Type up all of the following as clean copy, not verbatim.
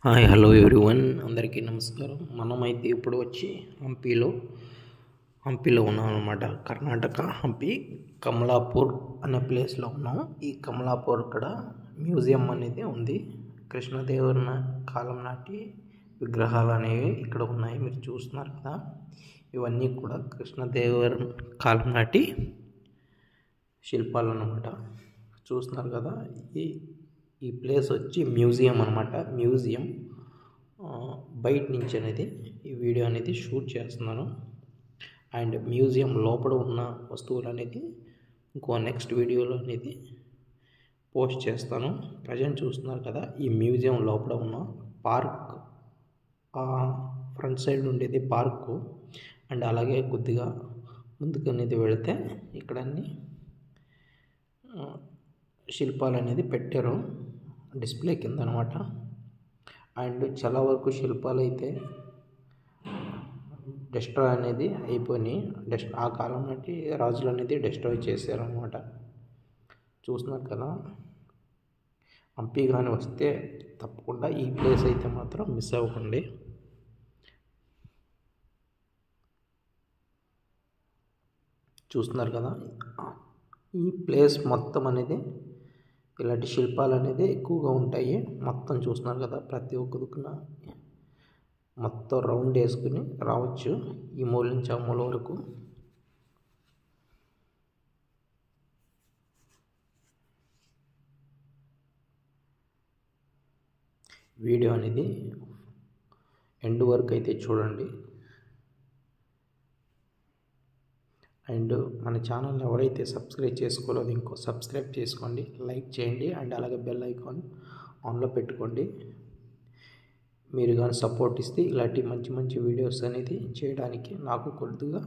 Hi hello everyone, అందరికీ నమస్కారం. మనమైతే ఇప్పుడు వచ్చి హంపీలో ఉన్నాం అనమాట. కర్ణాటక హంపి కమలాపూర్ అనే ప్లేస్లో ఉన్నాం. ఈ కమలాపూర్ ఇక్కడ మ్యూజియం అనేది ఉంది. కృష్ణదేవరాయ కాలం నాటి విగ్రహాలు అనేవి ఇక్కడ ఉన్నాయి. మీరు చూస్తున్నారు కదా, ఇవన్నీ కూడా కృష్ణదేవరాయ కాలం నాటి శిల్పాలు అన్నమాట. చూస్తున్నారు కదా, ఈ ప్లేస్ వచ్చి మ్యూజియం అనమాట. మ్యూజియం బయట నుంచి అనేది ఈ వీడియో అనేది షూట్ చేస్తున్నాను. అండ్ మ్యూజియం లోపల ఉన్న వస్తువులు అనేది నెక్స్ట్ వీడియోలో అనేది పోస్ట్ చేస్తాను. ప్రజెంట్ చూస్తున్నారు కదా, ఈ మ్యూజియం లోపల ఉన్న పార్క్, ఫ్రంట్ సైడ్ ఉండేది పార్కు. అండ్ అలాగే కొద్దిగా ముందుకు అనేది వెళితే ఇక్కడ అన్ని శిల్పాలు అనేది పెట్టారు డిస్ప్లే కింద అనమాట. అండ్ చాలా వరకు శిల్పాలు అయితే డెస్ట్రాయ్ అనేది అయిపోయినాయి. ఆ కాలం నాటి రాజులు అనేది డెస్ట్రాయ్ చేశారు అనమాట. చూస్తున్నారు కదా, హంపి కానీ వస్తే తప్పకుండా ఈ ప్లేస్ అయితే మాత్రం మిస్ అవ్వకండి. చూస్తున్నారు కదా, ఈ ప్లేస్ మొత్తం అనేది ఇలాంటి శిల్పాలు అనేది ఎక్కువగా ఉంటాయి. మొత్తం చూస్తున్నారు కదా, ప్రతి ఒక్క దిక్కున మొత్తం రౌండ్ వేసుకుని రావచ్చు ఈ మూల నుంచి ఆ మూల వరకు. వీడియో అనేది ఎండ్ వరకు అయితే చూడండి. అండ్ మన ఛానల్ని ఎవరైతే సబ్స్క్రైబ్ చేసుకోలేదో ఇంకో సబ్స్క్రైబ్ చేసుకోండి, లైక్ చేయండి. అండ్ అలాగే బెల్ ఐకాన్ ఆన్లో పెట్టుకోండి. మీరు కానీ సపోర్ట్ ఇస్తే ఇలాంటి మంచి మంచి వీడియోస్ అనేది చేయడానికి నాకు కొద్దిగా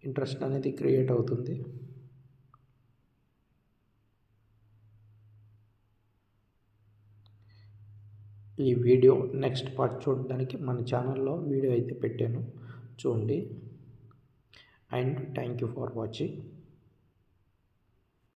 ఇంట్రెస్ట్ అనేది క్రియేట్ అవుతుంది. ఈ వీడియో నెక్స్ట్ పార్ట్ చూడడానికి మన ఛానల్లో వీడియో అయితే పెట్టాను, చూడండి. And thank you for watching.